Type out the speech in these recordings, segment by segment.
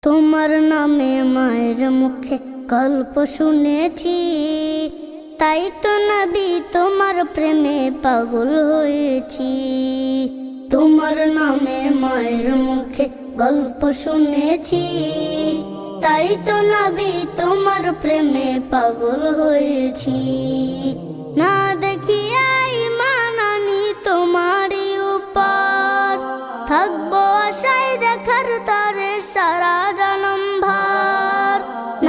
তোমার নামে মায়ের মুখে গল্প শুনেছি, তাই তো নবী তোমার প্রেমে পাগল হয়েছি। তোমার নামে মায়ের মুখে গল্প শুনেছি, তাই তো নবী তোমার প্রেমে পাগল হয়েছি। না দেখিয়া ঈমান আনি তোমারই উপর, থাকবো আশায় দেখার তরে সারা জনম ভর।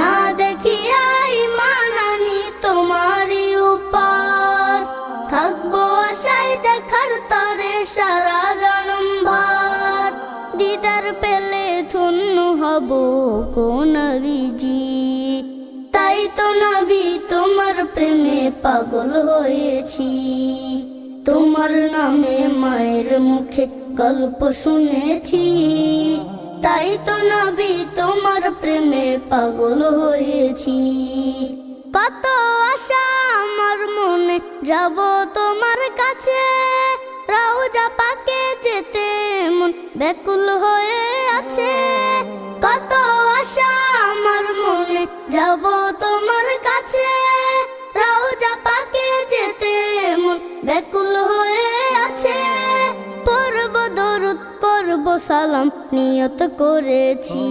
না দেখিয়া ঈমান আনি তোমারই উপর, থাকবো আশায় দেখার তরে সারা জনম ভর। দিদার পেলে ধন্য হব গো নবীজি, তাই তো নবী তোমার প্রেমে পাগল হয়েছি। তোমার নামে মায়ের মুখে গল্প শুনেছি, তাই তো নবী তোমার প্রেমে পাগল হয়েছি। কত আশা আমার মনে যাব তোমার কাছে, রওজা পাকে যেতে মন ব্যাকুল হয়ে আছে। কত আশা আমার মনে যাব তোমার কাছে, রওজা পাকে যেতে মন ব্যাকুল হয়ে আছে। পড়ব দরুদ করব সালাম নিয়ত করেছি,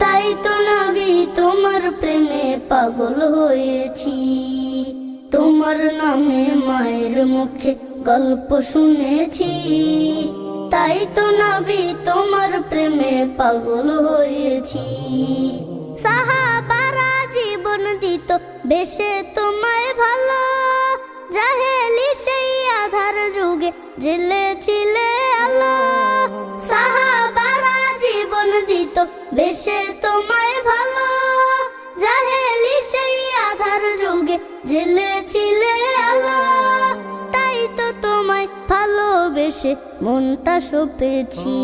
তাই তো নবী তোমার প্রেমে পাগল হয়েছি। তোমার নামে মায়ের মুখে গল্প শুনেছি, তাই তো নবী তোমার প্রেমে পাগল হয়েছি। সাহাবারা জীবন দিত বেশে তোমায় ভালো, জাহেলি সেই আধার যুগে জ্বেলেছিলে আলো। সাহাবারা জীবন দিত বেশে তোমায় ভালো, জাহেলি সেই আধার যুগে জ্বেলেছিলে আলো। তাই তো তোমায় ভালোবেসে মনটা সপেছি,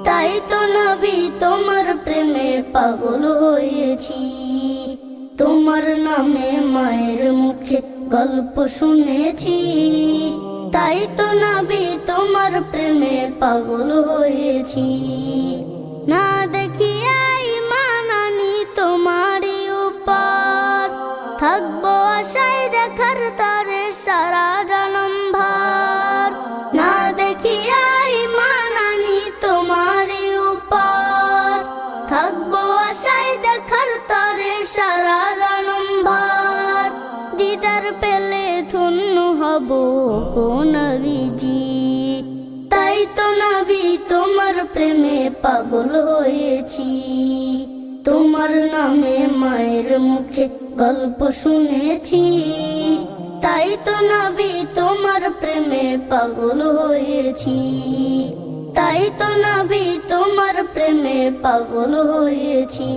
তাই তো নবী তোমার প্রেমে পাগল হয়েছি। তোমার নামে মায়ের মুখে গল্প শুনেছি, তাই তো নবী তোমার প্রেমে পাগল হয়েছি। না দেখিয়া ঈমান আনি তোমারই উপর, থাকবো আশায় দেখার তরে সারা জনম ভর। না দেখিয়া ঈমান আনি তোমারই উপর, থাকবো আশায় দেখার তরে সারা জনম ভর। দিদার পেলে ধন্য হব গো নবীজি, তাই তো নবী তোমার প্রেমে পাগল হয়েছি। তোমার নামে মায়ের মুখে গল্প শুনেছি, তাই তো নবী তোমার প্রেমে পাগল হয়েছি। তাই তো নবী তোমার প্রেমে পাগল হয়েছি।